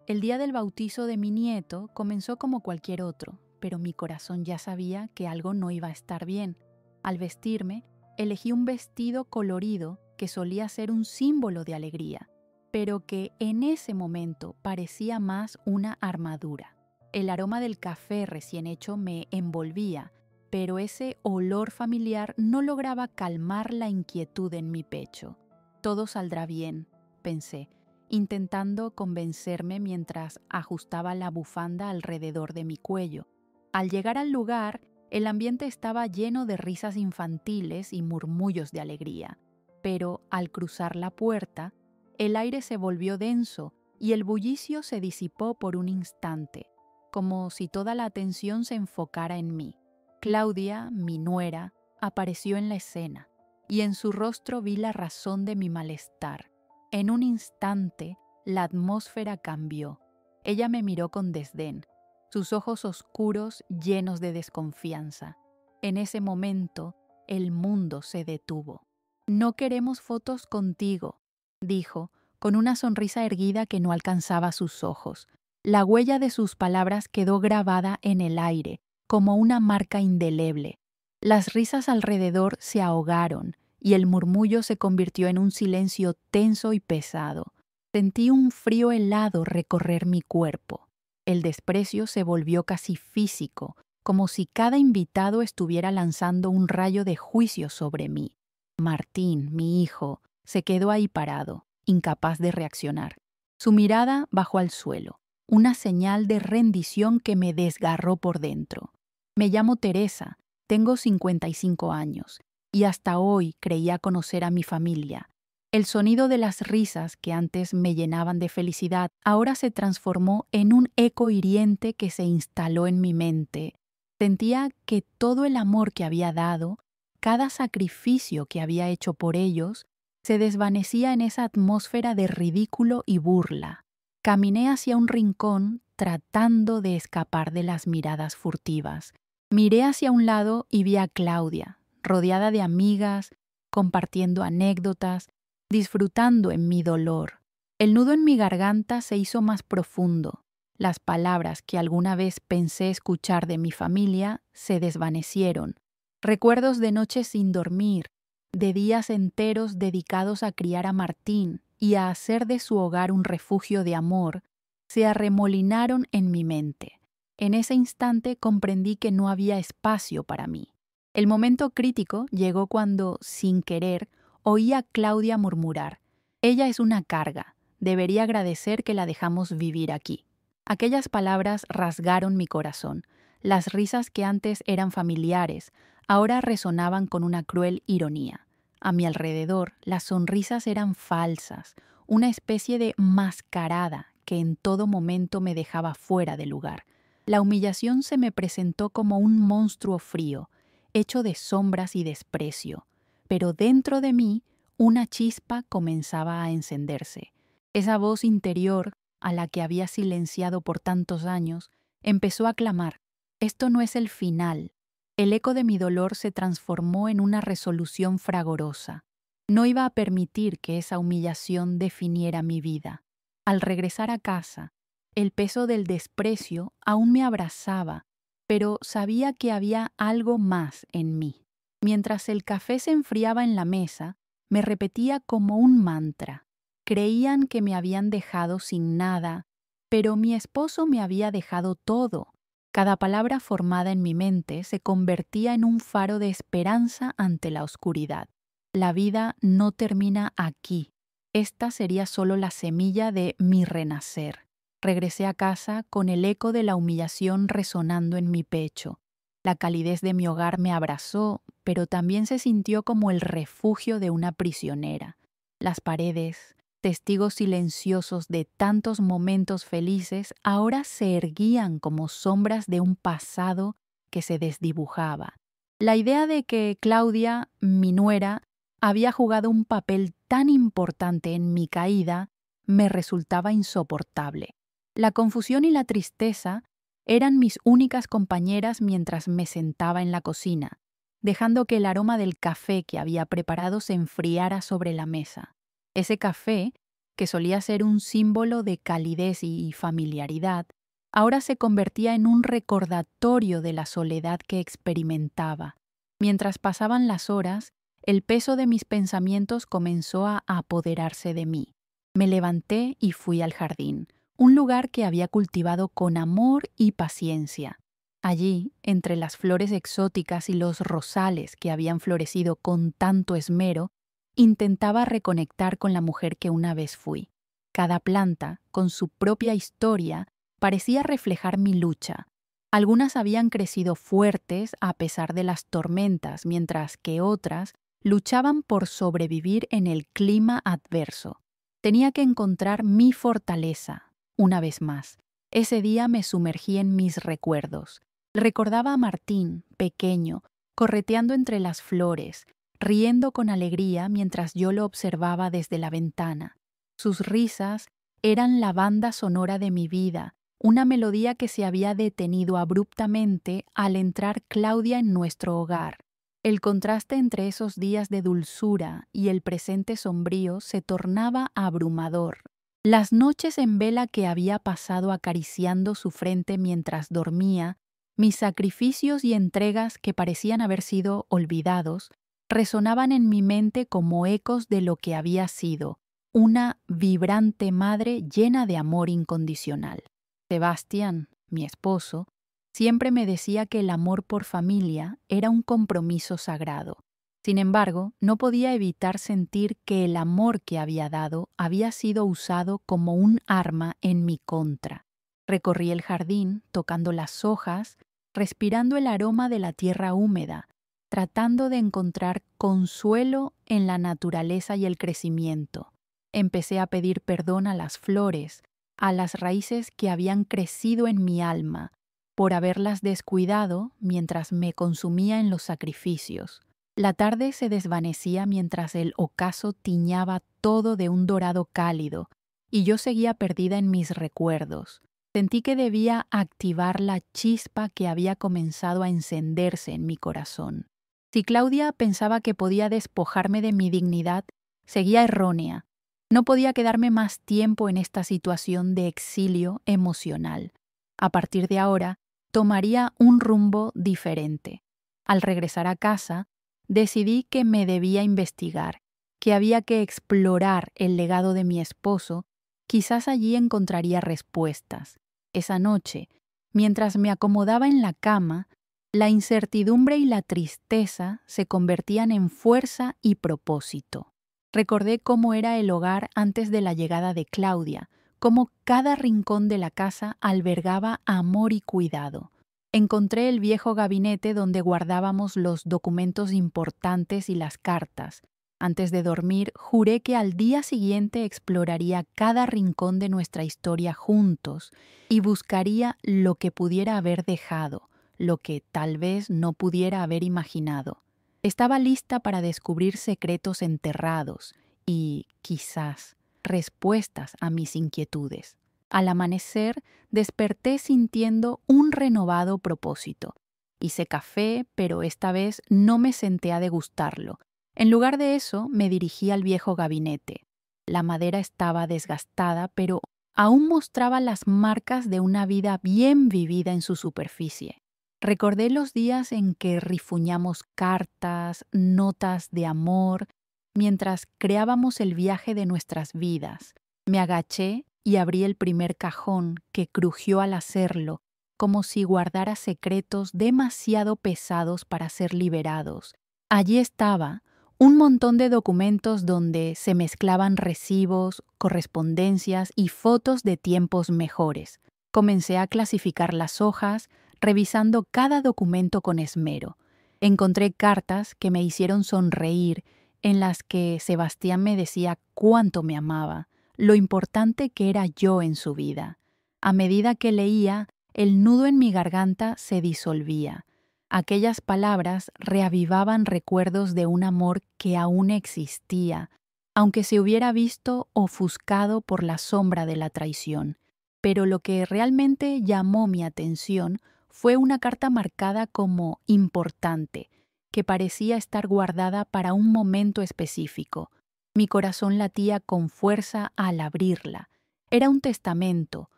El día del bautizo de mi nieto comenzó como cualquier otro, pero mi corazón ya sabía que algo no iba a estar bien. Al vestirme, elegí un vestido colorido que solía ser un símbolo de alegría, pero que en ese momento parecía más una armadura. El aroma del café recién hecho me envolvía, pero ese olor familiar no lograba calmar la inquietud en mi pecho. Todo saldrá bien, pensé, intentando convencerme mientras ajustaba la bufanda alrededor de mi cuello. Al llegar al lugar, el ambiente estaba lleno de risas infantiles y murmullos de alegría, pero al cruzar la puerta, el aire se volvió denso y el bullicio se disipó por un instante, como si toda la atención se enfocara en mí. Claudia, mi nuera, apareció en la escena, y en su rostro vi la razón de mi malestar. En un instante, la atmósfera cambió. Ella me miró con desdén, sus ojos oscuros llenos de desconfianza. En ese momento, el mundo se detuvo. «No queremos fotos contigo», dijo, con una sonrisa erguida que no alcanzaba sus ojos. La huella de sus palabras quedó grabada en el aire, como una marca indeleble. Las risas alrededor se ahogaron, y el murmullo se convirtió en un silencio tenso y pesado. Sentí un frío helado recorrer mi cuerpo. El desprecio se volvió casi físico, como si cada invitado estuviera lanzando un rayo de juicio sobre mí. Martín, mi hijo, se quedó ahí parado, incapaz de reaccionar. Su mirada bajó al suelo, una señal de rendición que me desgarró por dentro. Me llamo Teresa, tengo 55 años. Y hasta hoy creía conocer a mi familia. El sonido de las risas que antes me llenaban de felicidad ahora se transformó en un eco hiriente que se instaló en mi mente. Sentía que todo el amor que había dado, cada sacrificio que había hecho por ellos, se desvanecía en esa atmósfera de ridículo y burla. Caminé hacia un rincón tratando de escapar de las miradas furtivas. Miré hacia un lado y vi a Claudia, rodeada de amigas, compartiendo anécdotas, disfrutando en mi dolor. El nudo en mi garganta se hizo más profundo. Las palabras que alguna vez pensé escuchar de mi familia se desvanecieron. Recuerdos de noches sin dormir, de días enteros dedicados a criar a Martín y a hacer de su hogar un refugio de amor, se arremolinaron en mi mente. En ese instante comprendí que no había espacio para mí. El momento crítico llegó cuando, sin querer, oí a Claudia murmurar: «Ella es una carga, debería agradecer que la dejamos vivir aquí». Aquellas palabras rasgaron mi corazón. Las risas que antes eran familiares, ahora resonaban con una cruel ironía. A mi alrededor, las sonrisas eran falsas, una especie de mascarada que en todo momento me dejaba fuera de lugar. La humillación se me presentó como un monstruo frío, hecho de sombras y desprecio, pero dentro de mí una chispa comenzaba a encenderse. Esa voz interior, a la que había silenciado por tantos años, empezó a clamar: «Esto no es el final». El eco de mi dolor se transformó en una resolución fragorosa. No iba a permitir que esa humillación definiera mi vida. Al regresar a casa, el peso del desprecio aún me abrazaba, pero sabía que había algo más en mí. Mientras el café se enfriaba en la mesa, me repetía como un mantra: creían que me habían dejado sin nada, pero mi esposo me había dejado todo. Cada palabra formada en mi mente se convertía en un faro de esperanza ante la oscuridad. La vida no termina aquí. Esta sería solo la semilla de mi renacer. Regresé a casa con el eco de la humillación resonando en mi pecho. La calidez de mi hogar me abrazó, pero también se sintió como el refugio de una prisionera. Las paredes, testigos silenciosos de tantos momentos felices, ahora se erguían como sombras de un pasado que se desdibujaba. La idea de que Claudia, mi nuera, había jugado un papel tan importante en mi caída me resultaba insoportable. La confusión y la tristeza eran mis únicas compañeras mientras me sentaba en la cocina, dejando que el aroma del café que había preparado se enfriara sobre la mesa. Ese café que solía ser un símbolo de calidez y familiaridad, ahora se convertía en un recordatorio de la soledad que experimentaba. Mientras pasaban las horas, el peso de mis pensamientos comenzó a apoderarse de mí. Me levanté y fui al jardín, un lugar que había cultivado con amor y paciencia. Allí, entre las flores exóticas y los rosales que habían florecido con tanto esmero, intentaba reconectar con la mujer que una vez fui. Cada planta, con su propia historia, parecía reflejar mi lucha. Algunas habían crecido fuertes a pesar de las tormentas, mientras que otras luchaban por sobrevivir en el clima adverso. Tenía que encontrar mi fortaleza, una vez más. Ese día me sumergí en mis recuerdos. Recordaba a Martín, pequeño, correteando entre las flores, riendo con alegría mientras yo lo observaba desde la ventana. Sus risas eran la banda sonora de mi vida, una melodía que se había detenido abruptamente al entrar Claudia en nuestro hogar. El contraste entre esos días de dulzura y el presente sombrío se tornaba abrumador. Las noches en vela que había pasado acariciando su frente mientras dormía, mis sacrificios y entregas que parecían haber sido olvidados, resonaban en mi mente como ecos de lo que había sido, una vibrante madre llena de amor incondicional. Sebastián, mi esposo, siempre me decía que el amor por familia era un compromiso sagrado. Sin embargo, no podía evitar sentir que el amor que había dado había sido usado como un arma en mi contra. Recorrí el jardín, tocando las hojas, respirando el aroma de la tierra húmeda, tratando de encontrar consuelo en la naturaleza y el crecimiento. Empecé a pedir perdón a las flores, a las raíces que habían crecido en mi alma, por haberlas descuidado mientras me consumía en los sacrificios. La tarde se desvanecía mientras el ocaso tiñaba todo de un dorado cálido, y yo seguía perdida en mis recuerdos. Sentí que debía activar la chispa que había comenzado a encenderse en mi corazón. Si Claudia pensaba que podía despojarme de mi dignidad, seguía errónea. No podía quedarme más tiempo en esta situación de exilio emocional. A partir de ahora, tomaría un rumbo diferente. Al regresar a casa, decidí que me debía investigar, que había que explorar el legado de mi esposo. Quizás allí encontraría respuestas. Esa noche, mientras me acomodaba en la cama, la incertidumbre y la tristeza se convertían en fuerza y propósito. Recordé cómo era el hogar antes de la llegada de Claudia, cómo cada rincón de la casa albergaba amor y cuidado. Encontré el viejo gabinete donde guardábamos los documentos importantes y las cartas. Antes de dormir, juré que al día siguiente exploraría cada rincón de nuestra historia juntos y buscaría lo que pudiera haber dejado, lo que tal vez no pudiera haber imaginado. Estaba lista para descubrir secretos enterrados y, quizás, respuestas a mis inquietudes. Al amanecer, desperté sintiendo un renovado propósito. Hice café, pero esta vez no me senté a degustarlo. En lugar de eso, me dirigí al viejo gabinete. La madera estaba desgastada, pero aún mostraba las marcas de una vida bien vivida en su superficie. Recordé los días en que rifuñamos cartas, notas de amor, mientras creábamos el viaje de nuestras vidas. Me agaché y abrí el primer cajón, que crujió al hacerlo, como si guardara secretos demasiado pesados para ser liberados. Allí estaba, un montón de documentos donde se mezclaban recibos, correspondencias y fotos de tiempos mejores. Comencé a clasificar las hojas, revisando cada documento con esmero. Encontré cartas que me hicieron sonreír, en las que Sebastián me decía cuánto me amaba, lo importante que era yo en su vida. A medida que leía, el nudo en mi garganta se disolvía. Aquellas palabras reavivaban recuerdos de un amor que aún existía, aunque se hubiera visto ofuscado por la sombra de la traición. Pero lo que realmente llamó mi atención fue una carta marcada como importante, que parecía estar guardada para un momento específico. Mi corazón latía con fuerza al abrirla. Era un testamento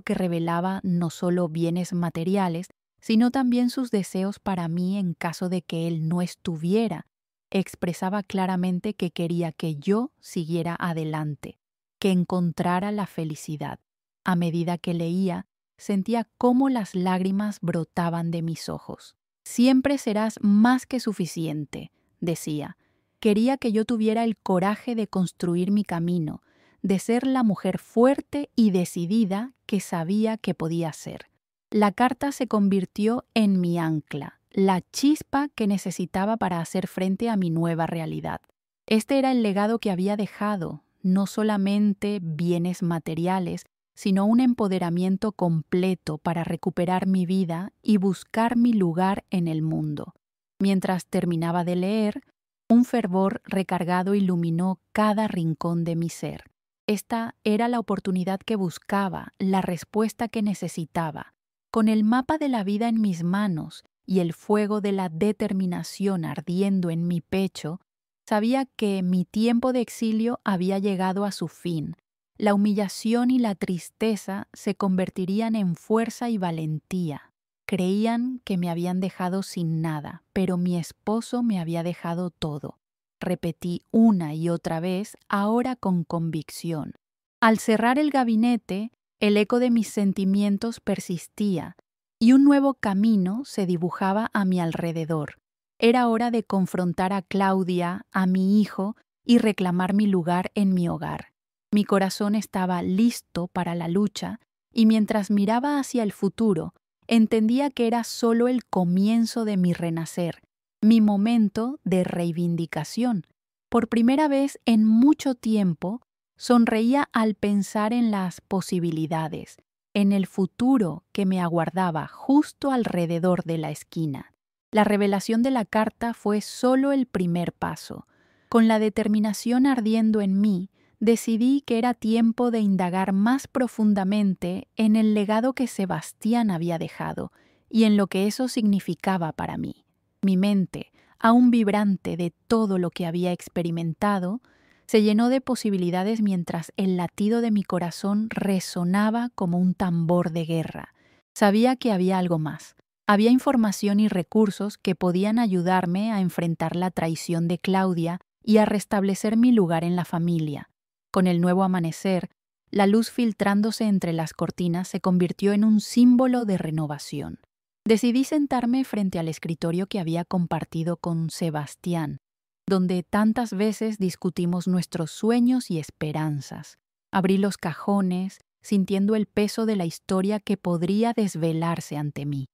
que revelaba no solo bienes materiales, sino también sus deseos para mí en caso de que él no estuviera. Expresaba claramente que quería que yo siguiera adelante, que encontrara la felicidad. A medida que leía, sentía cómo las lágrimas brotaban de mis ojos. Siempre serás más que suficiente, decía. Quería que yo tuviera el coraje de construir mi camino, de ser la mujer fuerte y decidida que sabía que podía ser. La carta se convirtió en mi ancla, la chispa que necesitaba para hacer frente a mi nueva realidad. Este era el legado que había dejado, no solamente bienes materiales, sino un empoderamiento completo para recuperar mi vida y buscar mi lugar en el mundo. Mientras terminaba de leer, un fervor recargado iluminó cada rincón de mi ser. Esta era la oportunidad que buscaba, la respuesta que necesitaba. Con el mapa de la vida en mis manos y el fuego de la determinación ardiendo en mi pecho, sabía que mi tiempo de exilio había llegado a su fin. La humillación y la tristeza se convertirían en fuerza y valentía. Creían que me habían dejado sin nada, pero mi esposo me había dejado todo. Repetí una y otra vez, ahora con convicción. Al cerrar el gabinete, el eco de mis sentimientos persistía y un nuevo camino se dibujaba a mi alrededor. Era hora de confrontar a Claudia, a mi hijo, y reclamar mi lugar en mi hogar. Mi corazón estaba listo para la lucha y mientras miraba hacia el futuro, entendía que era solo el comienzo de mi renacer, mi momento de reivindicación. Por primera vez en mucho tiempo, sonreía al pensar en las posibilidades, en el futuro que me aguardaba justo alrededor de la esquina. La revelación de la carta fue solo el primer paso. Con la determinación ardiendo en mí, decidí que era tiempo de indagar más profundamente en el legado que Sebastián había dejado y en lo que eso significaba para mí. Mi mente, aún vibrante de todo lo que había experimentado, se llenó de posibilidades mientras el latido de mi corazón resonaba como un tambor de guerra. Sabía que había algo más. Había información y recursos que podían ayudarme a enfrentar la traición de Claudia y a restablecer mi lugar en la familia. Con el nuevo amanecer, la luz filtrándose entre las cortinas se convirtió en un símbolo de renovación. Decidí sentarme frente al escritorio que había compartido con Sebastián, donde tantas veces discutimos nuestros sueños y esperanzas. Abrí los cajones, sintiendo el peso de la historia que podría desvelarse ante mí.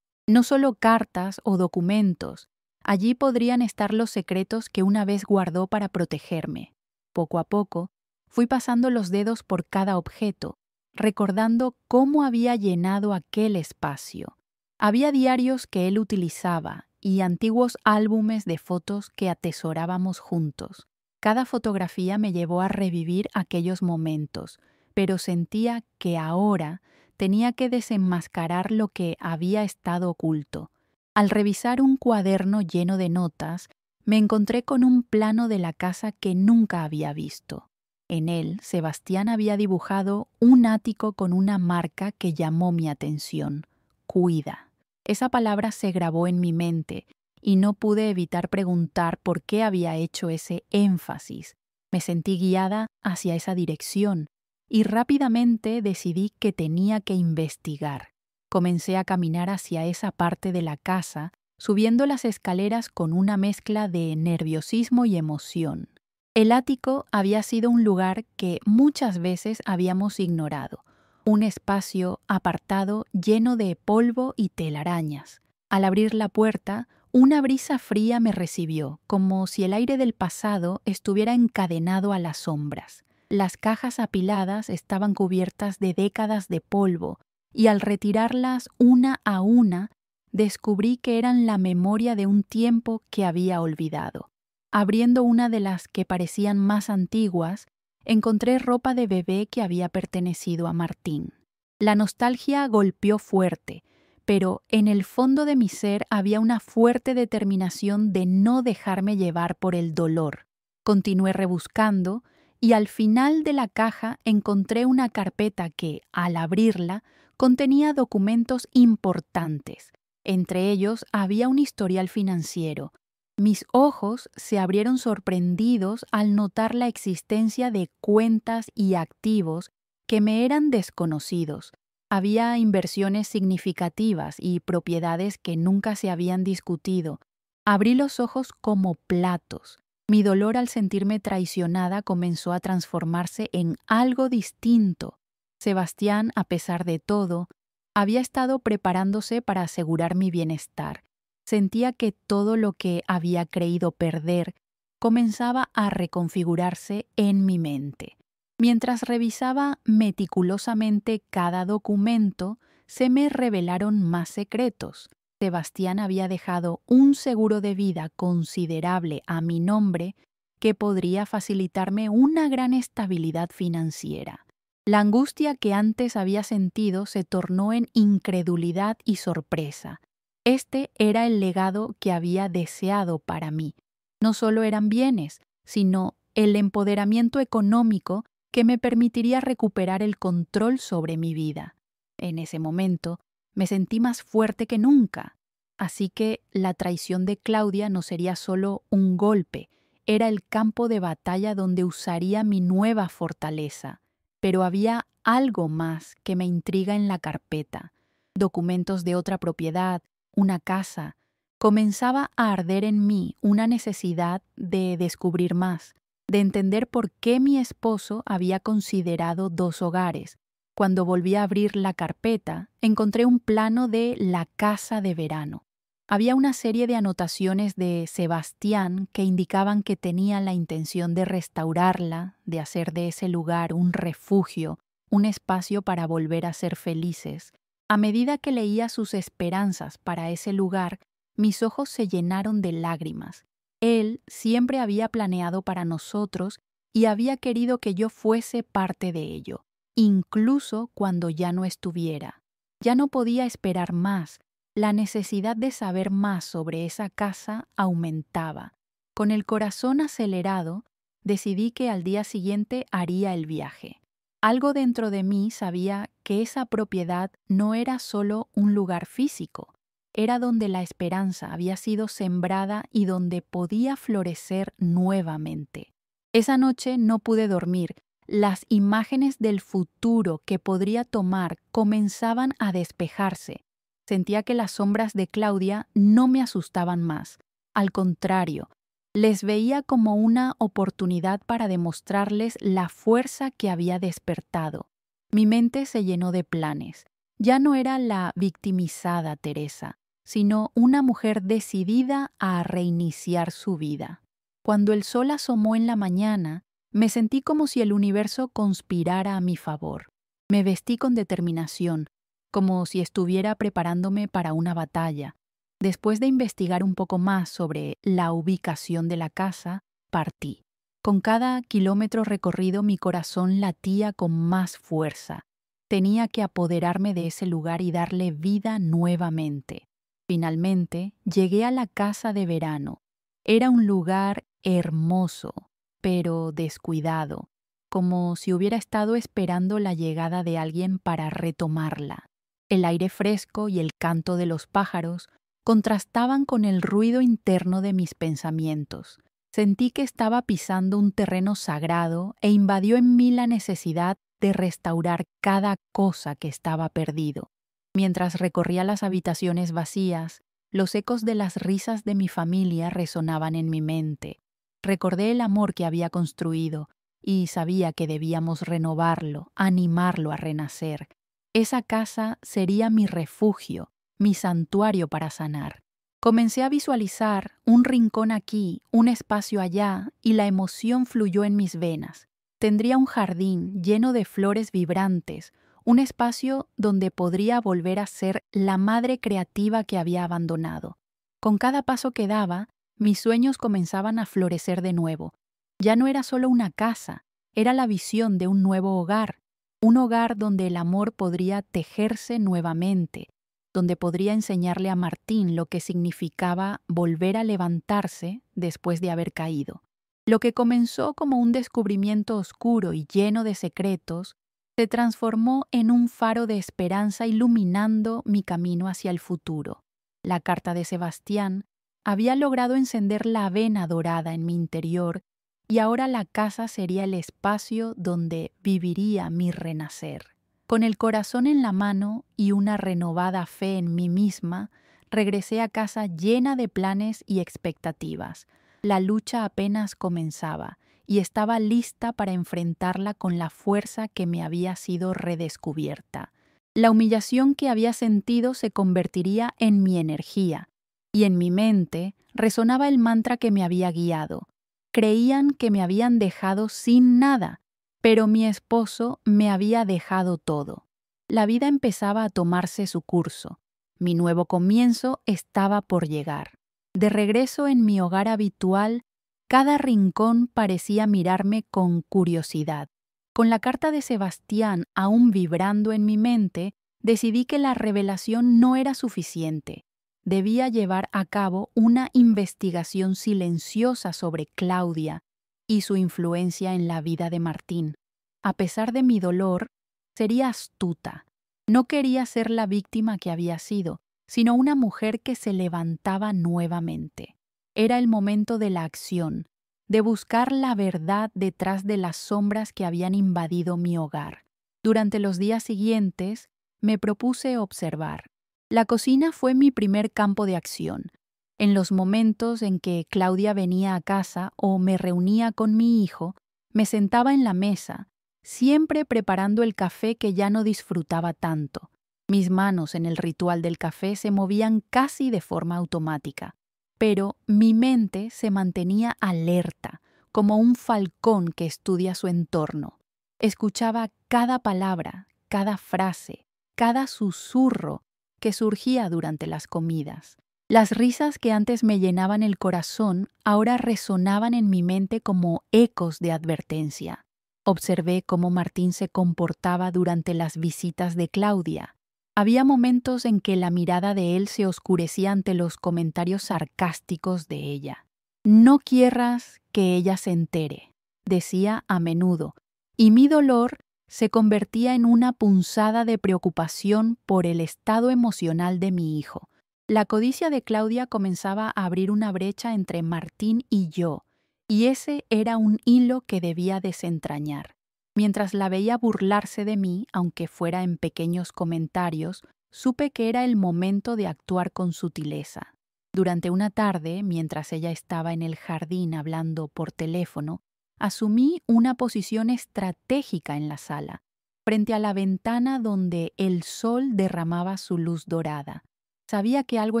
No solo cartas o documentos, allí podrían estar los secretos que una vez guardó para protegerme. Poco a poco, fui pasando los dedos por cada objeto, recordando cómo había llenado aquel espacio. Había diarios que él utilizaba y antiguos álbumes de fotos que atesorábamos juntos. Cada fotografía me llevó a revivir aquellos momentos, pero sentía que ahora tenía que desenmascarar lo que había estado oculto. Al revisar un cuaderno lleno de notas, me encontré con un plano de la casa que nunca había visto. En él, Sebastián había dibujado un ático con una marca que llamó mi atención: Cuida. Esa palabra se grabó en mi mente y no pude evitar preguntar por qué había hecho ese énfasis. Me sentí guiada hacia esa dirección y rápidamente decidí que tenía que investigar. Comencé a caminar hacia esa parte de la casa, subiendo las escaleras con una mezcla de nerviosismo y emoción. El ático había sido un lugar que muchas veces habíamos ignorado, un espacio apartado lleno de polvo y telarañas. Al abrir la puerta, una brisa fría me recibió, como si el aire del pasado estuviera encadenado a las sombras. Las cajas apiladas estaban cubiertas de décadas de polvo, y al retirarlas una a una, descubrí que eran la memoria de un tiempo que había olvidado. Abriendo una de las que parecían más antiguas, encontré ropa de bebé que había pertenecido a Martín. La nostalgia golpeó fuerte, pero en el fondo de mi ser había una fuerte determinación de no dejarme llevar por el dolor. Continué rebuscando y al final de la caja encontré una carpeta que, al abrirla, contenía documentos importantes. Entre ellos había un historial financiero. Mis ojos se abrieron sorprendidos al notar la existencia de cuentas y activos que me eran desconocidos. Había inversiones significativas y propiedades que nunca se habían discutido. Abrí los ojos como platos. Mi dolor al sentirme traicionada comenzó a transformarse en algo distinto. Sebastián, a pesar de todo, había estado preparándose para asegurar mi bienestar. Sentía que todo lo que había creído perder comenzaba a reconfigurarse en mi mente. Mientras revisaba meticulosamente cada documento, se me revelaron más secretos. Sebastián había dejado un seguro de vida considerable a mi nombre que podría facilitarme una gran estabilidad financiera. La angustia que antes había sentido se tornó en incredulidad y sorpresa. Este era el legado que había deseado para mí. No solo eran bienes, sino el empoderamiento económico que me permitiría recuperar el control sobre mi vida. En ese momento, me sentí más fuerte que nunca. Así que la traición de Claudia no sería solo un golpe, era el campo de batalla donde usaría mi nueva fortaleza. Pero había algo más que me intriga en la carpeta. Documentos de otra propiedad, una casa. Comenzaba a arder en mí una necesidad de descubrir más, de entender por qué mi esposo había considerado 2 hogares. Cuando volví a abrir la carpeta, encontré un plano de la casa de verano. Había una serie de anotaciones de Sebastián que indicaban que tenía la intención de restaurarla, de hacer de ese lugar un refugio, un espacio para volver a ser felices. A medida que leía sus esperanzas para ese lugar, mis ojos se llenaron de lágrimas. Él siempre había planeado para nosotros y había querido que yo fuese parte de ello. Incluso cuando ya no estuviera. Ya no podía esperar más. La necesidad de saber más sobre esa casa aumentaba. Con el corazón acelerado, decidí que al día siguiente haría el viaje. Algo dentro de mí sabía que esa propiedad no era solo un lugar físico, era donde la esperanza había sido sembrada y donde podía florecer nuevamente. Esa noche no pude dormir. Las imágenes del futuro que podría tomar comenzaban a despejarse. Sentía que las sombras de Claudia no me asustaban más. Al contrario, les veía como una oportunidad para demostrarles la fuerza que había despertado. Mi mente se llenó de planes. Ya no era la victimizada Teresa, sino una mujer decidida a reiniciar su vida. Cuando el sol asomó en la mañana, me sentí como si el universo conspirara a mi favor. Me vestí con determinación, como si estuviera preparándome para una batalla. Después de investigar un poco más sobre la ubicación de la casa, partí. Con cada kilómetro recorrido mi corazón latía con más fuerza. Tenía que apoderarme de ese lugar y darle vida nuevamente. Finalmente, llegué a la casa de verano. Era un lugar hermoso, pero descuidado, como si hubiera estado esperando la llegada de alguien para retomarla. El aire fresco y el canto de los pájaros contrastaban con el ruido interno de mis pensamientos. Sentí que estaba pisando un terreno sagrado e invadió en mí la necesidad de restaurar cada cosa que estaba perdido. Mientras recorría las habitaciones vacías, los ecos de las risas de mi familia resonaban en mi mente. Recordé el amor que había construido y sabía que debíamos renovarlo, animarlo a renacer. Esa casa sería mi refugio, mi santuario para sanar. Comencé a visualizar un rincón aquí, un espacio allá, y la emoción fluyó en mis venas. Tendría un jardín lleno de flores vibrantes, un espacio donde podría volver a ser la madre creativa que había abandonado. Con cada paso que daba, mis sueños comenzaban a florecer de nuevo. Ya no era solo una casa, era la visión de un nuevo hogar, un hogar donde el amor podría tejerse nuevamente, donde podría enseñarle a Martín lo que significaba volver a levantarse después de haber caído. Lo que comenzó como un descubrimiento oscuro y lleno de secretos, se transformó en un faro de esperanza iluminando mi camino hacia el futuro. La carta de Sebastián había logrado encender la vena dorada en mi interior y ahora la casa sería el espacio donde viviría mi renacer. Con el corazón en la mano y una renovada fe en mí misma, regresé a casa llena de planes y expectativas. La lucha apenas comenzaba y estaba lista para enfrentarla con la fuerza que me había sido redescubierta. La humillación que había sentido se convertiría en mi energía, y en mi mente resonaba el mantra que me había guiado. Creían que me habían dejado sin nada, pero mi esposo me había dejado todo. La vida empezaba a tomarse su curso. Mi nuevo comienzo estaba por llegar. De regreso en mi hogar habitual, cada rincón parecía mirarme con curiosidad. Con la carta de Sebastián aún vibrando en mi mente, decidí que la revelación no era suficiente. Debía llevar a cabo una investigación silenciosa sobre Claudia y su influencia en la vida de Martín. A pesar de mi dolor, sería astuta. No quería ser la víctima que había sido, sino una mujer que se levantaba nuevamente. Era el momento de la acción, de buscar la verdad detrás de las sombras que habían invadido mi hogar. Durante los días siguientes, me propuse observar. La cocina fue mi primer campo de acción. En los momentos en que Claudia venía a casa o me reunía con mi hijo, me sentaba en la mesa, siempre preparando el café que ya no disfrutaba tanto. Mis manos en el ritual del café se movían casi de forma automática, pero mi mente se mantenía alerta, como un falcón que estudia su entorno. Escuchaba cada palabra, cada frase, cada susurro que surgía durante las comidas. Las risas que antes me llenaban el corazón ahora resonaban en mi mente como ecos de advertencia. Observé cómo Martín se comportaba durante las visitas de Claudia. Había momentos en que la mirada de él se oscurecía ante los comentarios sarcásticos de ella. «No quieras que ella se entere», decía a menudo, y mi dolor se convertía en una punzada de preocupación por el estado emocional de mi hijo. La codicia de Claudia comenzaba a abrir una brecha entre Martín y yo, y ese era un hilo que debía desentrañar. Mientras la veía burlarse de mí, aunque fuera en pequeños comentarios, supe que era el momento de actuar con sutileza. Durante una tarde, mientras ella estaba en el jardín hablando por teléfono, asumí una posición estratégica en la sala, frente a la ventana donde el sol derramaba su luz dorada. Sabía que algo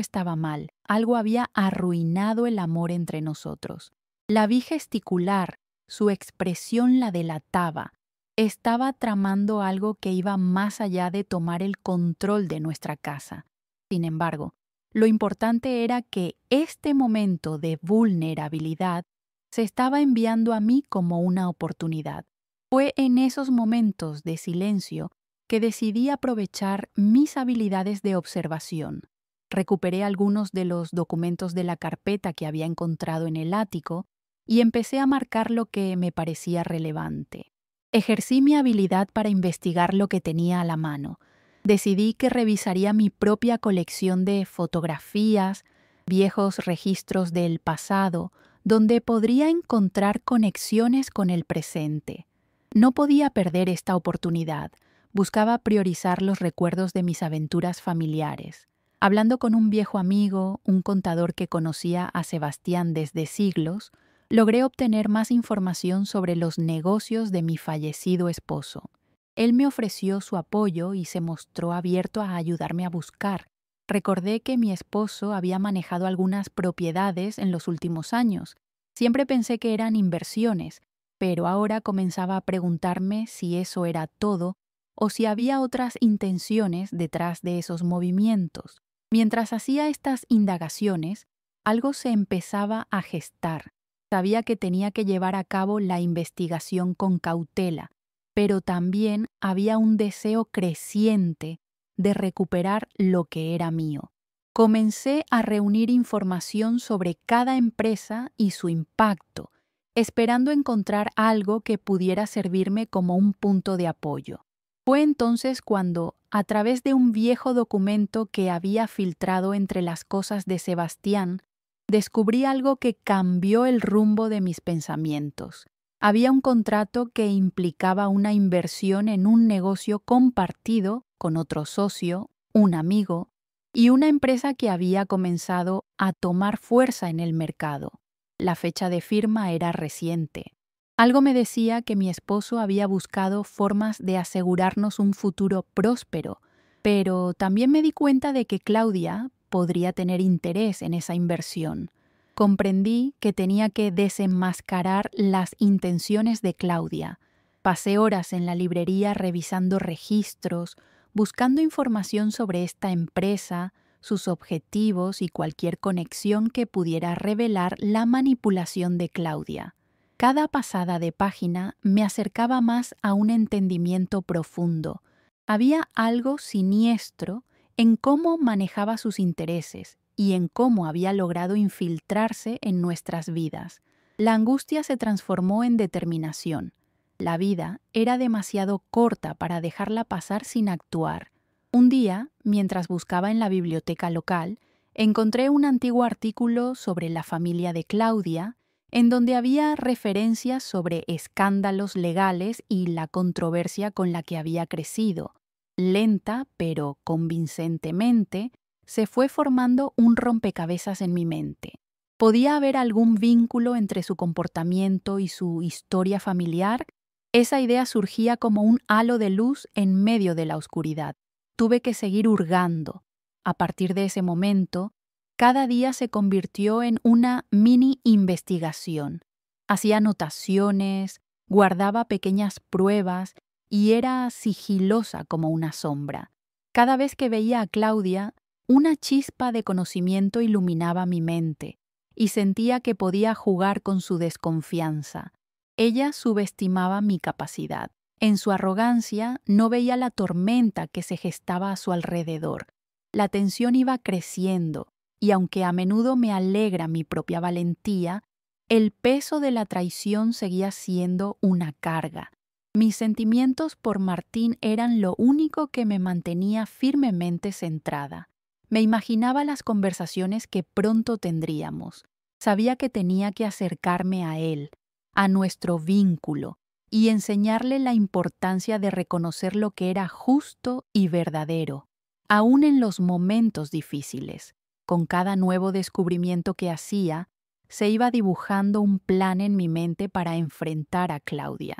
estaba mal, algo había arruinado el amor entre nosotros. La vi gesticular, su expresión la delataba. Estaba tramando algo que iba más allá de tomar el control de nuestra casa. Sin embargo, lo importante era que este momento de vulnerabilidad se estaba enviando a mí como una oportunidad. Fue en esos momentos de silencio que decidí aprovechar mis habilidades de observación. Recuperé algunos de los documentos de la carpeta que había encontrado en el ático y empecé a marcar lo que me parecía relevante. Ejercí mi habilidad para investigar lo que tenía a la mano. Decidí que revisaría mi propia colección de fotografías, viejos registros del pasado, donde podría encontrar conexiones con el presente. No podía perder esta oportunidad. Buscaba priorizar los recuerdos de mis aventuras familiares. Hablando con un viejo amigo, un contador que conocía a Sebastián desde siglos, logré obtener más información sobre los negocios de mi fallecido esposo. Él me ofreció su apoyo y se mostró abierto a ayudarme a buscar. Recordé que mi esposo había manejado algunas propiedades en los últimos años. Siempre pensé que eran inversiones, pero ahora comenzaba a preguntarme si eso era todo o si había otras intenciones detrás de esos movimientos. Mientras hacía estas indagaciones, algo se empezaba a gestar. Sabía que tenía que llevar a cabo la investigación con cautela, pero también había un deseo creciente de recuperar lo que era mío. Comencé a reunir información sobre cada empresa y su impacto, esperando encontrar algo que pudiera servirme como un punto de apoyo. Fue entonces cuando, a través de un viejo documento que había filtrado entre las cosas de Sebastián, descubrí algo que cambió el rumbo de mis pensamientos. Había un contrato que implicaba una inversión en un negocio compartido con otro socio, un amigo, y una empresa que había comenzado a tomar fuerza en el mercado. La fecha de firma era reciente. Algo me decía que mi esposo había buscado formas de asegurarnos un futuro próspero, pero también me di cuenta de que Claudia podría tener interés en esa inversión. Comprendí que tenía que desenmascarar las intenciones de Claudia. Pasé horas en la librería revisando registros, buscando información sobre esta empresa, sus objetivos y cualquier conexión que pudiera revelar la manipulación de Claudia. Cada pasada de página me acercaba más a un entendimiento profundo. Había algo siniestro en cómo manejaba sus intereses y en cómo había logrado infiltrarse en nuestras vidas. La angustia se transformó en determinación. La vida era demasiado corta para dejarla pasar sin actuar. Un día, mientras buscaba en la biblioteca local, encontré un antiguo artículo sobre la familia de Claudia, en donde había referencias sobre escándalos legales y la controversia con la que había crecido. Lenta, pero convincentemente, se fue formando un rompecabezas en mi mente. ¿Podía haber algún vínculo entre su comportamiento y su historia familiar? Esa idea surgía como un halo de luz en medio de la oscuridad. Tuve que seguir hurgando. A partir de ese momento, cada día se convirtió en una mini investigación. Hacía anotaciones, guardaba pequeñas pruebas y era sigilosa como una sombra. Cada vez que veía a Claudia, una chispa de conocimiento iluminaba mi mente y sentía que podía jugar con su desconfianza. Ella subestimaba mi capacidad. En su arrogancia no veía la tormenta que se gestaba a su alrededor. La tensión iba creciendo, y aunque a menudo me alegra mi propia valentía, el peso de la traición seguía siendo una carga. Mis sentimientos por Martín eran lo único que me mantenía firmemente centrada. Me imaginaba las conversaciones que pronto tendríamos. Sabía que tenía que acercarme a él, a nuestro vínculo, y enseñarle la importancia de reconocer lo que era justo y verdadero, aún en los momentos difíciles. Con cada nuevo descubrimiento que hacía, se iba dibujando un plan en mi mente para enfrentar a Claudia.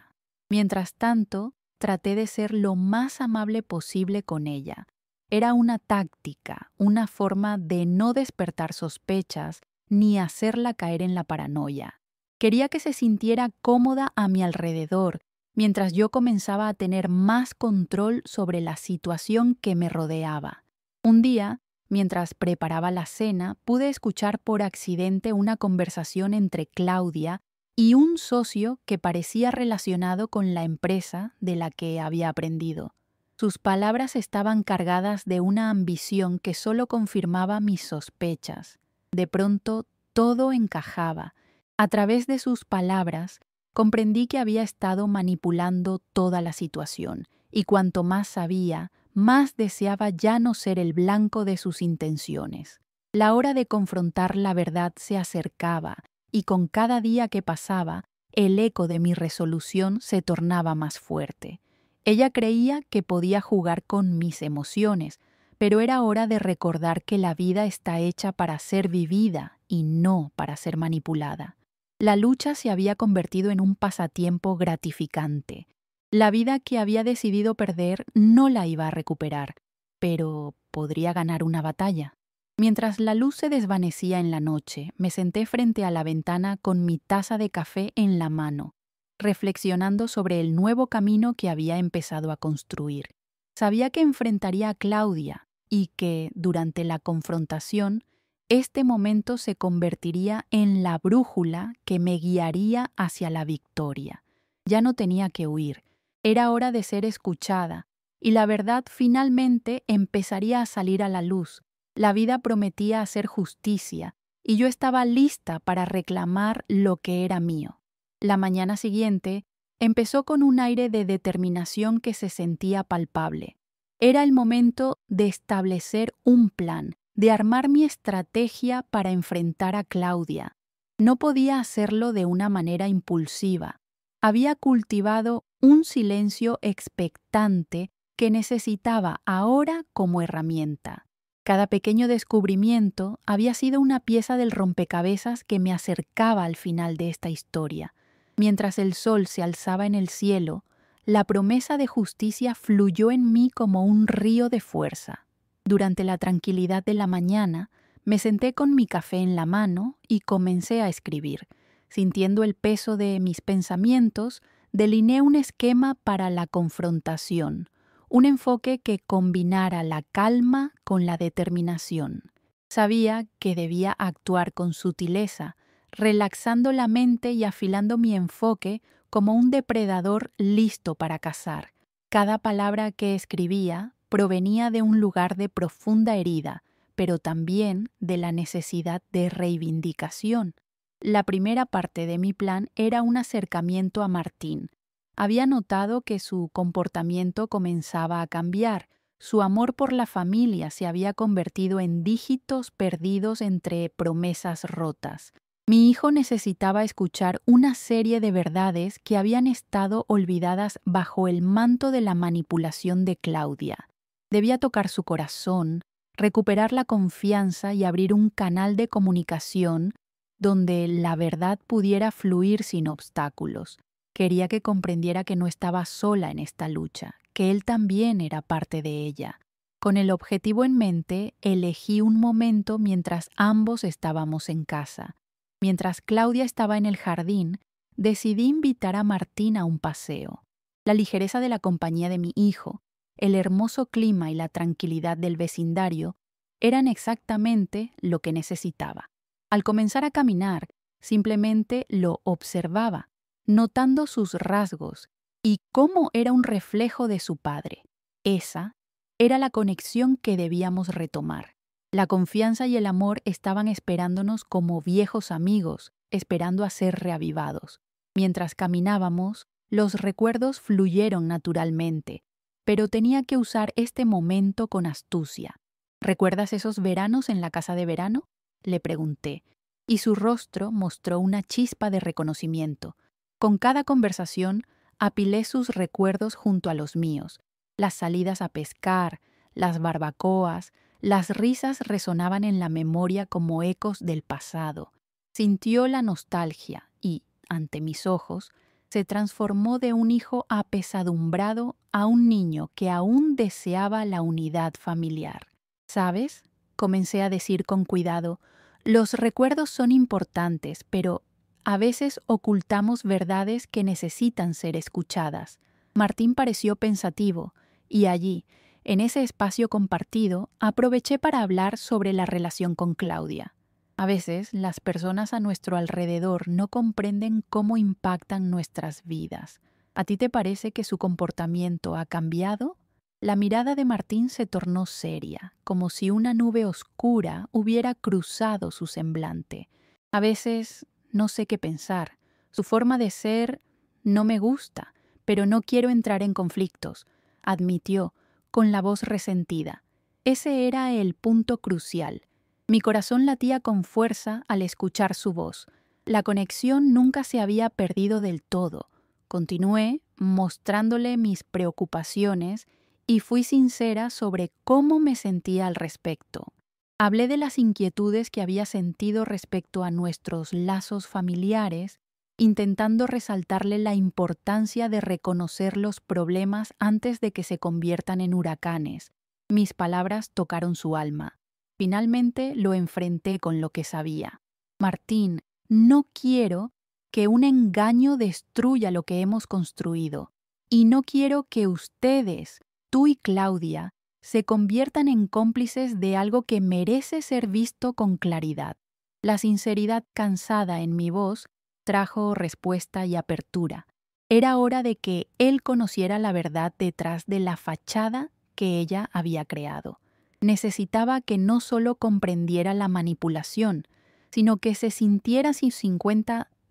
Mientras tanto, traté de ser lo más amable posible con ella. Era una táctica, una forma de no despertar sospechas ni hacerla caer en la paranoia. Quería que se sintiera cómoda a mi alrededor, mientras yo comenzaba a tener más control sobre la situación que me rodeaba. Un día, mientras preparaba la cena, pude escuchar por accidente una conversación entre Claudia y un socio que parecía relacionado con la empresa de la que había aprendido. Sus palabras estaban cargadas de una ambición que solo confirmaba mis sospechas. De pronto, todo encajaba. A través de sus palabras, comprendí que había estado manipulando toda la situación, y cuanto más sabía, más deseaba ya no ser el blanco de sus intenciones. La hora de confrontar la verdad se acercaba, y con cada día que pasaba, el eco de mi resolución se tornaba más fuerte. Ella creía que podía jugar con mis emociones, pero era hora de recordar que la vida está hecha para ser vivida y no para ser manipulada. La lucha se había convertido en un pasatiempo gratificante. La vida que había decidido perder no la iba a recuperar, pero podría ganar una batalla. Mientras la luz se desvanecía en la noche, me senté frente a la ventana con mi taza de café en la mano, reflexionando sobre el nuevo camino que había empezado a construir. Sabía que enfrentaría a Claudia y que, durante la confrontación, este momento se convertiría en la brújula que me guiaría hacia la victoria. Ya no tenía que huir. Era hora de ser escuchada, y la verdad finalmente empezaría a salir a la luz. La vida prometía hacer justicia, y yo estaba lista para reclamar lo que era mío. La mañana siguiente empezó con un aire de determinación que se sentía palpable. Era el momento de establecer un plan, de armar mi estrategia para enfrentar a Claudia. No podía hacerlo de una manera impulsiva. Había cultivado un silencio expectante que necesitaba ahora como herramienta. Cada pequeño descubrimiento había sido una pieza del rompecabezas que me acercaba al final de esta historia. Mientras el sol se alzaba en el cielo, la promesa de justicia fluyó en mí como un río de fuerza. Durante la tranquilidad de la mañana, me senté con mi café en la mano y comencé a escribir. Sintiendo el peso de mis pensamientos, delineé un esquema para la confrontación, un enfoque que combinara la calma con la determinación. Sabía que debía actuar con sutileza, relaxando la mente y afilando mi enfoque como un depredador listo para cazar. Cada palabra que escribía provenía de un lugar de profunda herida, pero también de la necesidad de reivindicación. La primera parte de mi plan era un acercamiento a Martín. Había notado que su comportamiento comenzaba a cambiar. Su amor por la familia se había convertido en dígitos perdidos entre promesas rotas. Mi hijo necesitaba escuchar una serie de verdades que habían estado olvidadas bajo el manto de la manipulación de Claudia. Debía tocar su corazón, recuperar la confianza y abrir un canal de comunicación donde la verdad pudiera fluir sin obstáculos. Quería que comprendiera que no estaba sola en esta lucha, que él también era parte de ella. Con el objetivo en mente, elegí un momento mientras ambos estábamos en casa. Mientras Claudia estaba en el jardín, decidí invitar a Martín a un paseo. La ligereza de la compañía de mi hijo, el hermoso clima y la tranquilidad del vecindario eran exactamente lo que necesitaba. Al comenzar a caminar, simplemente lo observaba, notando sus rasgos y cómo era un reflejo de su padre. Esa era la conexión que debíamos retomar. La confianza y el amor estaban esperándonos como viejos amigos, esperando a ser reavivados. Mientras caminábamos, los recuerdos fluyeron naturalmente, pero tenía que usar este momento con astucia. ¿Recuerdas esos veranos en la casa de verano?, le pregunté, y su rostro mostró una chispa de reconocimiento. Con cada conversación, apilé sus recuerdos junto a los míos. Las salidas a pescar, las barbacoas, las risas resonaban en la memoria como ecos del pasado. Sintió la nostalgia y, ante mis ojos, se transformó de un hijo apesadumbrado a un niño que aún deseaba la unidad familiar. ¿Sabes?, comencé a decir con cuidado, los recuerdos son importantes, pero a veces ocultamos verdades que necesitan ser escuchadas. Martín pareció pensativo, y allí, en ese espacio compartido, aproveché para hablar sobre la relación con Claudia. A veces, las personas a nuestro alrededor no comprenden cómo impactan nuestras vidas. ¿A ti te parece que su comportamiento ha cambiado? La mirada de Martín se tornó seria, como si una nube oscura hubiera cruzado su semblante. A veces no sé qué pensar. Su forma de ser no me gusta, pero no quiero entrar en conflictos, admitió, con la voz resentida. Ese era el punto crucial. Mi corazón latía con fuerza al escuchar su voz. La conexión nunca se había perdido del todo. Continué mostrándole mis preocupaciones y fui sincera sobre cómo me sentía al respecto. Hablé de las inquietudes que había sentido respecto a nuestros lazos familiares, intentando resaltarle la importancia de reconocer los problemas antes de que se conviertan en huracanes. Mis palabras tocaron su alma. Finalmente lo enfrenté con lo que sabía. Martín, no quiero que un engaño destruya lo que hemos construido. Y no quiero que ustedes, tú y Claudia, se conviertan en cómplices de algo que merece ser visto con claridad. La sinceridad cansada en mi voz trajo respuesta y apertura. Era hora de que él conociera la verdad detrás de la fachada que ella había creado. Necesitaba que no solo comprendiera la manipulación, sino que se sintiera sin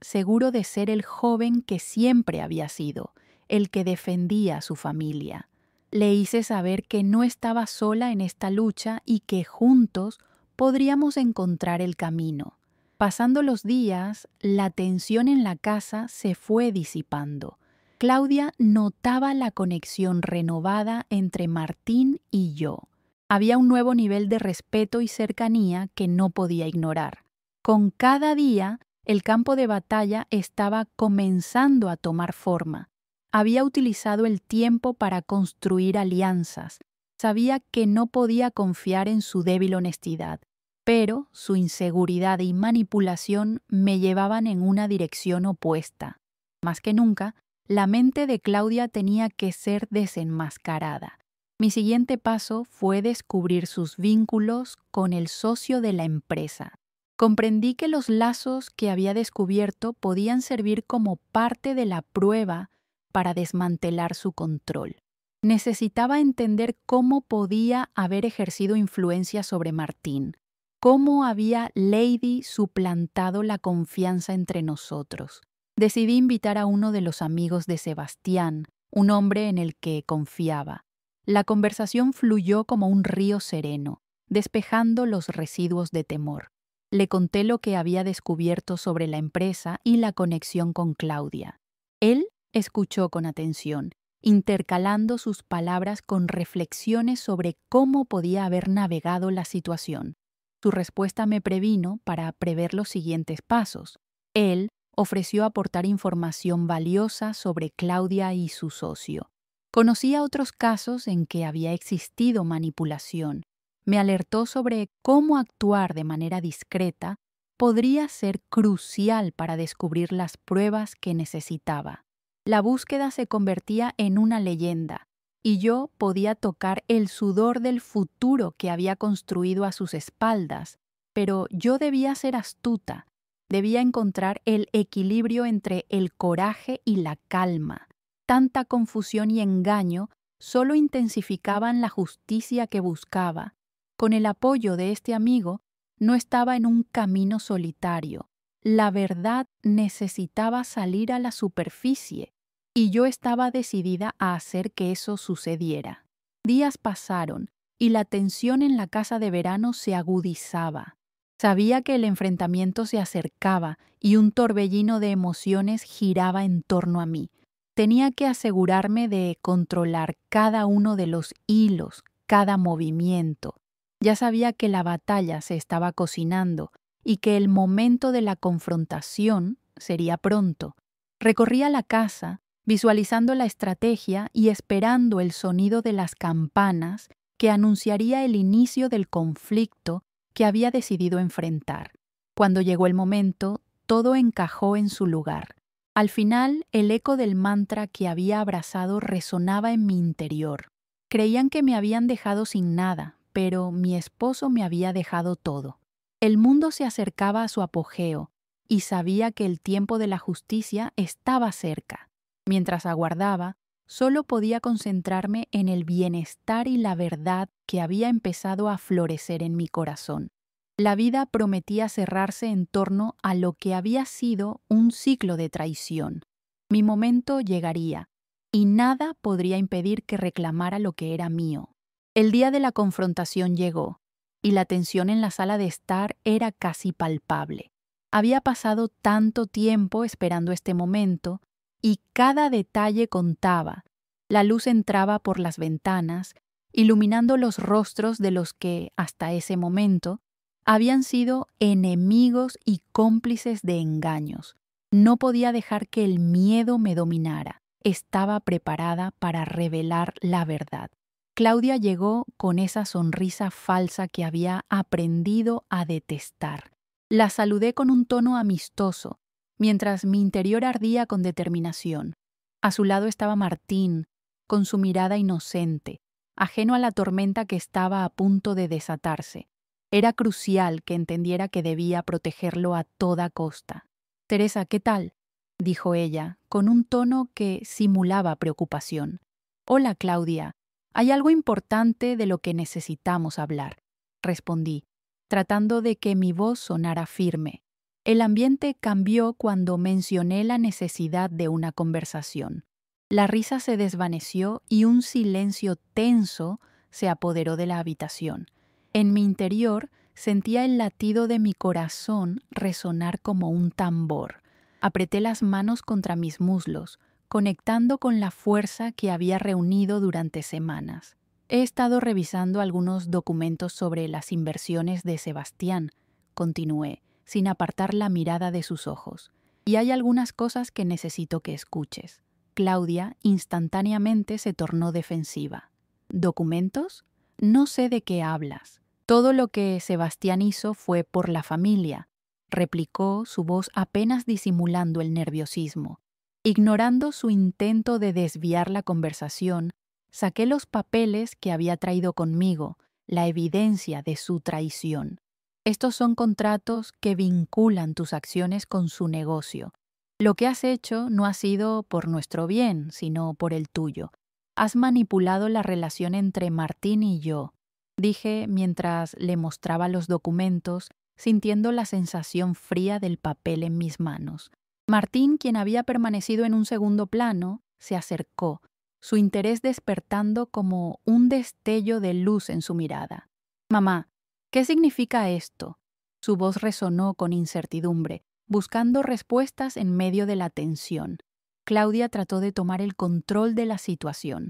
seguro de ser el joven que siempre había sido, el que defendía a su familia. Le hice saber que no estaba sola en esta lucha y que juntos podríamos encontrar el camino. Pasando los días, la tensión en la casa se fue disipando. Claudia notaba la conexión renovada entre Martín y yo. Había un nuevo nivel de respeto y cercanía que no podía ignorar. Con cada día, el campo de batalla estaba comenzando a tomar forma. Había utilizado el tiempo para construir alianzas. Sabía que no podía confiar en su débil honestidad, pero su inseguridad y manipulación me llevaban en una dirección opuesta. Más que nunca, la mente de Claudia tenía que ser desenmascarada. Mi siguiente paso fue descubrir sus vínculos con el socio de la empresa. Comprendí que los lazos que había descubierto podían servir como parte de la prueba para desmantelar su control. Necesitaba entender cómo podía haber ejercido influencia sobre Martín, cómo había Lady suplantado la confianza entre nosotros. Decidí invitar a uno de los amigos de Sebastián, un hombre en el que confiaba. La conversación fluyó como un río sereno, despejando los residuos de temor. Le conté lo que había descubierto sobre la empresa y la conexión con Claudia. Él escuchó con atención, intercalando sus palabras con reflexiones sobre cómo podía haber navegado la situación. Su respuesta me previno para prever los siguientes pasos. Él ofreció aportar información valiosa sobre Claudia y su socio. Conocía otros casos en que había existido manipulación. Me alertó sobre cómo actuar de manera discreta podría ser crucial para descubrir las pruebas que necesitaba. La búsqueda se convertía en una leyenda, y yo podía tocar el sudor del futuro que había construido a sus espaldas, pero yo debía ser astuta, debía encontrar el equilibrio entre el coraje y la calma. Tanta confusión y engaño solo intensificaban la justicia que buscaba. Con el apoyo de este amigo, no estaba en un camino solitario. La verdad necesitaba salir a la superficie, y yo estaba decidida a hacer que eso sucediera. Días pasaron, y la tensión en la casa de verano se agudizaba. Sabía que el enfrentamiento se acercaba y un torbellino de emociones giraba en torno a mí. Tenía que asegurarme de controlar cada uno de los hilos, cada movimiento. Ya sabía que la batalla se estaba cocinando y que el momento de la confrontación sería pronto. Recorría la casa, visualizando la estrategia y esperando el sonido de las campanas que anunciaría el inicio del conflicto que había decidido enfrentar. Cuando llegó el momento, todo encajó en su lugar. Al final, el eco del mantra que había abrazado resonaba en mi interior. Creían que me habían dejado sin nada, pero mi esposo me había dejado todo. El mundo se acercaba a su apogeo, y sabía que el tiempo de la justicia estaba cerca. Mientras aguardaba, solo podía concentrarme en el bienestar y la verdad que había empezado a florecer en mi corazón. La vida prometía cerrarse en torno a lo que había sido un ciclo de traición. Mi momento llegaría, y nada podría impedir que reclamara lo que era mío. El día de la confrontación llegó, y la tensión en la sala de estar era casi palpable. Había pasado tanto tiempo esperando este momento, y cada detalle contaba. La luz entraba por las ventanas, iluminando los rostros de los que, hasta ese momento, habían sido enemigos y cómplices de engaños. No podía dejar que el miedo me dominara. Estaba preparada para revelar la verdad. Claudia llegó con esa sonrisa falsa que había aprendido a detestar. La saludé con un tono amistoso, mientras mi interior ardía con determinación. A su lado estaba Martín, con su mirada inocente, ajeno a la tormenta que estaba a punto de desatarse. Era crucial que entendiera que debía protegerlo a toda costa. «Teresa, ¿qué tal?», dijo ella, con un tono que simulaba preocupación. «Hola, Claudia. Hay algo importante de lo que necesitamos hablar», respondí, tratando de que mi voz sonara firme. El ambiente cambió cuando mencioné la necesidad de una conversación. La risa se desvaneció y un silencio tenso se apoderó de la habitación. En mi interior sentía el latido de mi corazón resonar como un tambor. Apreté las manos contra mis muslos, conectando con la fuerza que había reunido durante semanas. He estado revisando algunos documentos sobre las inversiones de Sebastián, continué, sin apartar la mirada de sus ojos. Y hay algunas cosas que necesito que escuches. Claudia instantáneamente se tornó defensiva. ¿Documentos? No sé de qué hablas. Todo lo que Sebastián hizo fue por la familia, replicó, su voz apenas disimulando el nerviosismo. Ignorando su intento de desviar la conversación, saqué los papeles que había traído conmigo, la evidencia de su traición. Estos son contratos que vinculan tus acciones con su negocio. Lo que has hecho no ha sido por nuestro bien, sino por el tuyo. Has manipulado la relación entre Martín y yo, dije mientras le mostraba los documentos, sintiendo la sensación fría del papel en mis manos. Martín, quien había permanecido en un segundo plano, se acercó, su interés despertando como un destello de luz en su mirada. «Mamá, ¿qué significa esto?». Su voz resonó con incertidumbre, buscando respuestas en medio de la tensión. Claudia trató de tomar el control de la situación.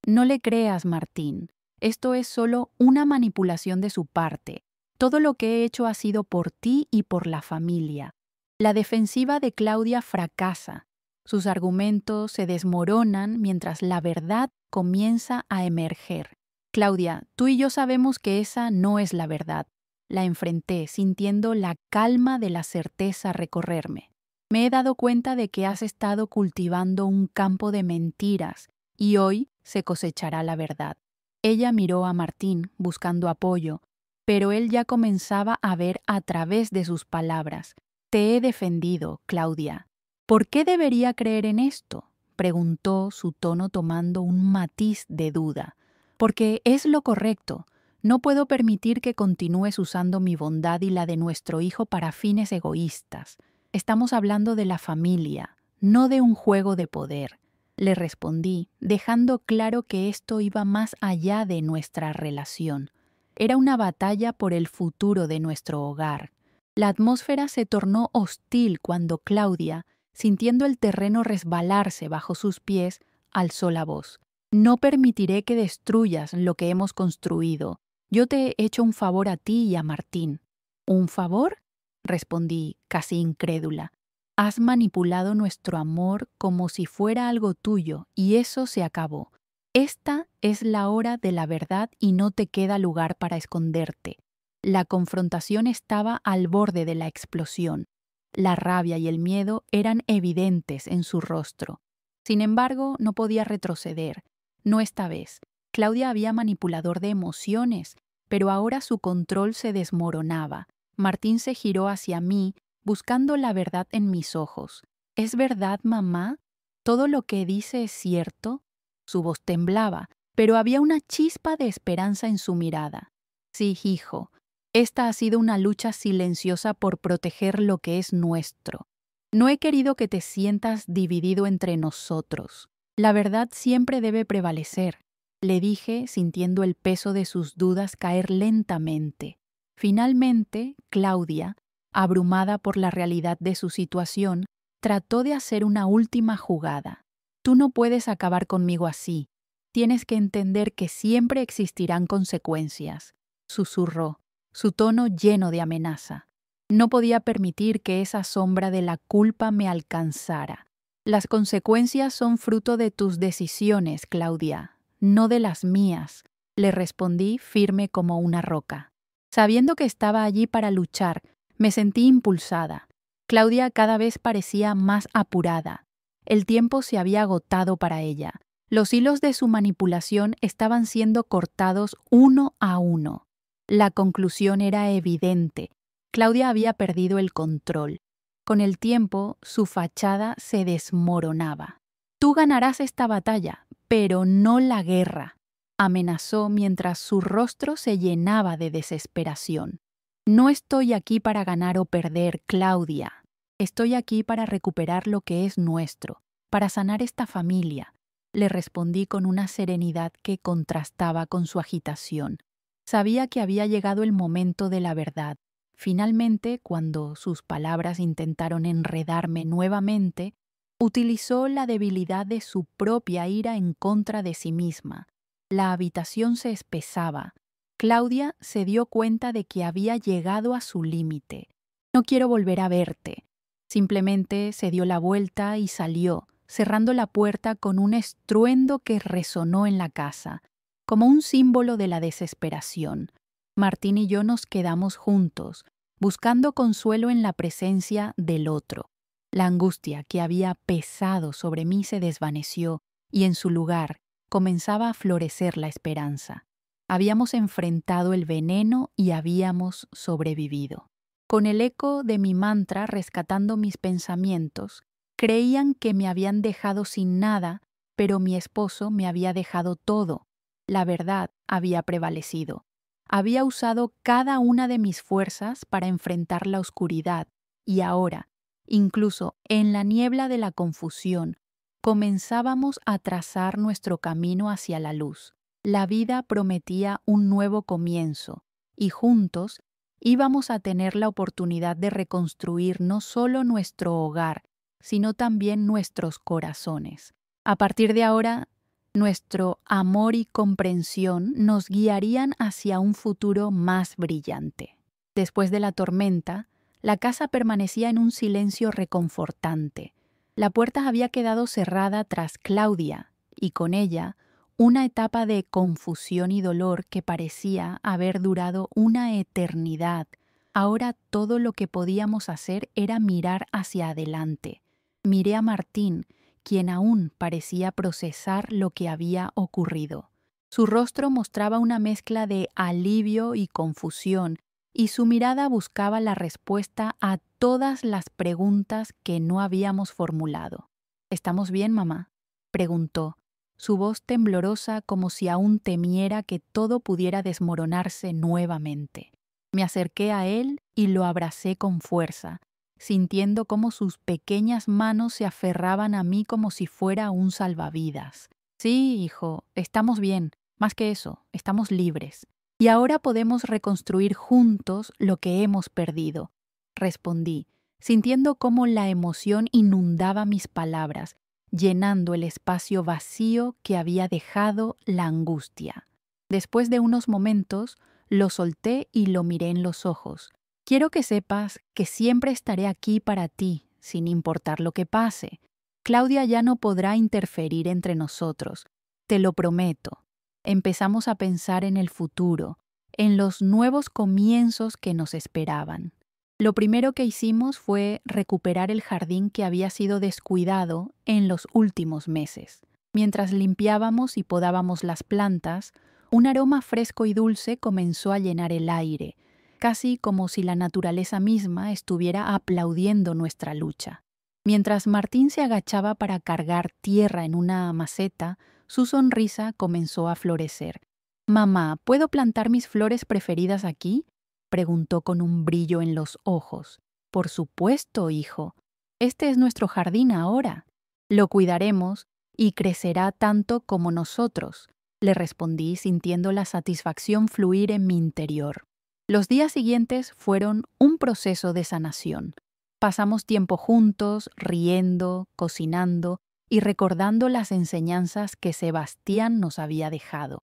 «No le creas, Martín. Esto es solo una manipulación de su parte. Todo lo que he hecho ha sido por ti y por la familia». La defensiva de Claudia fracasa. Sus argumentos se desmoronan mientras la verdad comienza a emerger. «Claudia, tú y yo sabemos que esa no es la verdad». La enfrenté, sintiendo la calma de la certeza recorrerme. «Me he dado cuenta de que has estado cultivando un campo de mentiras y hoy se cosechará la verdad». Ella miró a Martín buscando apoyo, pero él ya comenzaba a ver a través de sus palabras. «Te he defendido, Claudia». «¿Por qué debería creer en esto?», preguntó, su tono tomando un matiz de duda. «Porque es lo correcto. No puedo permitir que continúes usando mi bondad y la de nuestro hijo para fines egoístas. Estamos hablando de la familia, no de un juego de poder», le respondí, dejando claro que esto iba más allá de nuestra relación. Era una batalla por el futuro de nuestro hogar. La atmósfera se tornó hostil cuando Claudia, sintiendo el terreno resbalarse bajo sus pies, alzó la voz. «No permitiré que destruyas lo que hemos construido. Yo te he hecho un favor a ti y a Martín». «¿Un favor?», respondí, casi incrédula. «Has manipulado nuestro amor como si fuera algo tuyo y eso se acabó. Esta es la hora de la verdad y no te queda lugar para esconderte». La confrontación estaba al borde de la explosión. La rabia y el miedo eran evidentes en su rostro. Sin embargo, no podía retroceder. No esta vez. Claudia había manipulador de emociones, pero ahora su control se desmoronaba. Martín se giró hacia mí, buscando la verdad en mis ojos. «¿Es verdad, mamá? ¿Todo lo que dice es cierto?». Su voz temblaba, pero había una chispa de esperanza en su mirada. «Sí, hijo. Esta ha sido una lucha silenciosa por proteger lo que es nuestro. No he querido que te sientas dividido entre nosotros. La verdad siempre debe prevalecer», le dije, sintiendo el peso de sus dudas caer lentamente. Finalmente, Claudia, abrumada por la realidad de su situación, trató de hacer una última jugada. «Tú no puedes acabar conmigo así. Tienes que entender que siempre existirán consecuencias», susurró, su tono lleno de amenaza. No podía permitir que esa sombra de la culpa me alcanzara. «Las consecuencias son fruto de tus decisiones, Claudia, no de las mías», le respondí firme como una roca. Sabiendo que estaba allí para luchar, me sentí impulsada. Claudia cada vez parecía más apurada. El tiempo se había agotado para ella. Los hilos de su manipulación estaban siendo cortados uno a uno. La conclusión era evidente. Claudia había perdido el control. Con el tiempo, su fachada se desmoronaba. «Tú ganarás esta batalla, pero no la guerra», amenazó mientras su rostro se llenaba de desesperación. No estoy aquí para ganar o perder, Claudia. Estoy aquí para recuperar lo que es nuestro, para sanar esta familia, le respondí con una serenidad que contrastaba con su agitación. Sabía que había llegado el momento de la verdad. Finalmente, cuando sus palabras intentaron enredarme nuevamente, utilizó la debilidad de su propia ira en contra de sí misma. La habitación se espesaba. Claudia se dio cuenta de que había llegado a su límite. No quiero volver a verte. Simplemente se dio la vuelta y salió, cerrando la puerta con un estruendo que resonó en la casa, como un símbolo de la desesperación. Martín y yo nos quedamos juntos, buscando consuelo en la presencia del otro. La angustia que había pesado sobre mí se desvaneció y en su lugar comenzaba a florecer la esperanza. Habíamos enfrentado el veneno y habíamos sobrevivido. Con el eco de mi mantra rescatando mis pensamientos, creían que me habían dejado sin nada, pero mi esposo me había dejado todo. La verdad había prevalecido. Había usado cada una de mis fuerzas para enfrentar la oscuridad y ahora, incluso en la niebla de la confusión, comenzábamos a trazar nuestro camino hacia la luz. La vida prometía un nuevo comienzo y juntos íbamos a tener la oportunidad de reconstruir no solo nuestro hogar, sino también nuestros corazones. A partir de ahora, nuestro amor y comprensión nos guiarían hacia un futuro más brillante. Después de la tormenta, la casa permanecía en un silencio reconfortante. La puerta había quedado cerrada tras Claudia, y con ella una etapa de confusión y dolor que parecía haber durado una eternidad. Ahora todo lo que podíamos hacer era mirar hacia adelante. Miré a Martín, quien aún parecía procesar lo que había ocurrido. Su rostro mostraba una mezcla de alivio y confusión, y su mirada buscaba la respuesta a todas las preguntas que no habíamos formulado. ¿Estamos bien, mamá?, preguntó, su voz temblorosa como si aún temiera que todo pudiera desmoronarse nuevamente. Me acerqué a él y lo abracé con fuerza, sintiendo cómo sus pequeñas manos se aferraban a mí como si fuera un salvavidas. Sí, hijo, estamos bien. Más que eso, estamos libres. Y ahora podemos reconstruir juntos lo que hemos perdido, respondí, sintiendo cómo la emoción inundaba mis palabras, llenando el espacio vacío que había dejado la angustia. Después de unos momentos, lo solté y lo miré en los ojos. Quiero que sepas que siempre estaré aquí para ti, sin importar lo que pase. Claudia ya no podrá interferir entre nosotros, te lo prometo. Empezamos a pensar en el futuro, en los nuevos comienzos que nos esperaban. Lo primero que hicimos fue recuperar el jardín que había sido descuidado en los últimos meses. Mientras limpiábamos y podábamos las plantas, un aroma fresco y dulce comenzó a llenar el aire, casi como si la naturaleza misma estuviera aplaudiendo nuestra lucha. Mientras Martín se agachaba para cargar tierra en una maceta, su sonrisa comenzó a florecer. «Mamá, ¿puedo plantar mis flores preferidas aquí?», preguntó con un brillo en los ojos. «Por supuesto, hijo. Este es nuestro jardín ahora. Lo cuidaremos y crecerá tanto como nosotros», le respondí sintiendo la satisfacción fluir en mi interior. Los días siguientes fueron un proceso de sanación. Pasamos tiempo juntos, riendo, cocinando y recordando las enseñanzas que Sebastián nos había dejado.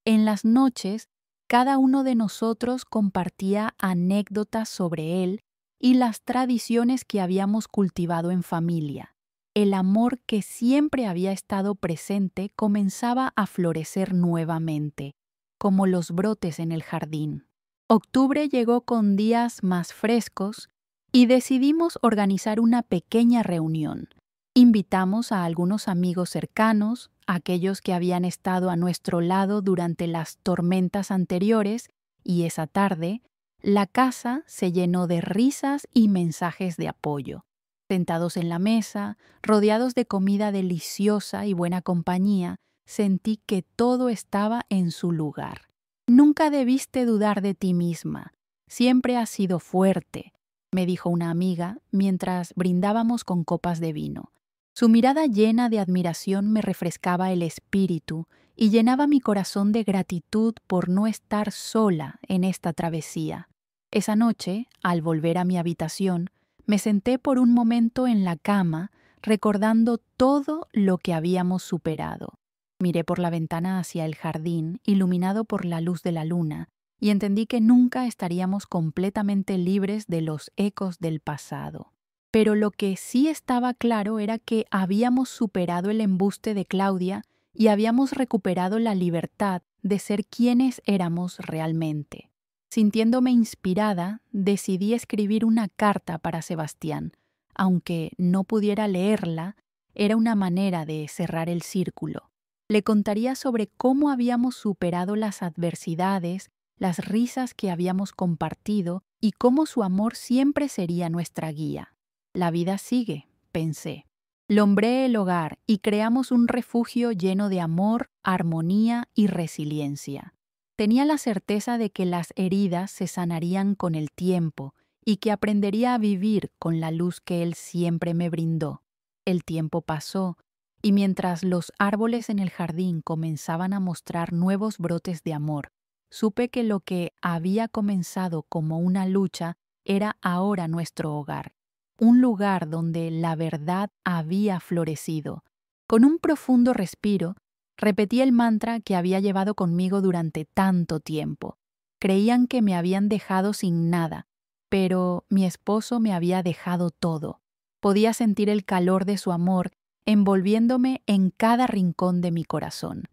En las noches, cada uno de nosotros compartía anécdotas sobre él y las tradiciones que habíamos cultivado en familia. El amor que siempre había estado presente comenzaba a florecer nuevamente, como los brotes en el jardín. Octubre llegó con días más frescos y decidimos organizar una pequeña reunión. Invitamos a algunos amigos cercanos, aquellos que habían estado a nuestro lado durante las tormentas anteriores, y esa tarde, la casa se llenó de risas y mensajes de apoyo. Sentados en la mesa, rodeados de comida deliciosa y buena compañía, sentí que todo estaba en su lugar. «Nunca debiste dudar de ti misma. Siempre has sido fuerte, me dijo una amiga mientras brindábamos con copas de vino. Su mirada llena de admiración me refrescaba el espíritu y llenaba mi corazón de gratitud por no estar sola en esta travesía. Esa noche, al volver a mi habitación, me senté por un momento en la cama, recordando todo lo que habíamos superado. Miré por la ventana hacia el jardín, iluminado por la luz de la luna, y entendí que nunca estaríamos completamente libres de los ecos del pasado. Pero lo que sí estaba claro era que habíamos superado el embuste de Claudia y habíamos recuperado la libertad de ser quienes éramos realmente. Sintiéndome inspirada, decidí escribir una carta para Sebastián. Aunque no pudiera leerla, era una manera de cerrar el círculo. Le contaría sobre cómo habíamos superado las adversidades, las risas que habíamos compartido y cómo su amor siempre sería nuestra guía. La vida sigue, pensé. Lombré el hogar y creamos un refugio lleno de amor, armonía y resiliencia. Tenía la certeza de que las heridas se sanarían con el tiempo y que aprendería a vivir con la luz que él siempre me brindó. El tiempo pasó, y mientras los árboles en el jardín comenzaban a mostrar nuevos brotes de amor, supe que lo que había comenzado como una lucha era ahora nuestro hogar, un lugar donde la verdad había florecido. Con un profundo respiro, repetí el mantra que había llevado conmigo durante tanto tiempo. Creían que me habían dejado sin nada, pero mi esposo me había dejado todo. Podía sentir el calor de su amor envolviéndome en cada rincón de mi corazón.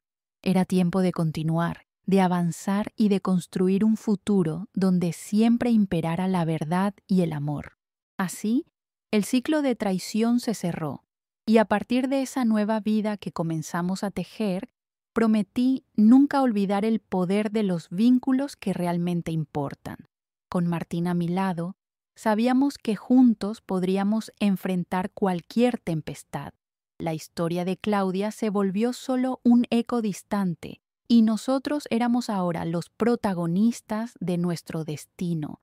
Era tiempo de continuar, de avanzar y de construir un futuro donde siempre imperara la verdad y el amor. Así, el ciclo de traición se cerró, y a partir de esa nueva vida que comenzamos a tejer, prometí nunca olvidar el poder de los vínculos que realmente importan. Con Martín a mi lado, sabíamos que juntos podríamos enfrentar cualquier tempestad. La historia de Claudia se volvió solo un eco distante, y nosotros éramos ahora los protagonistas de nuestro destino,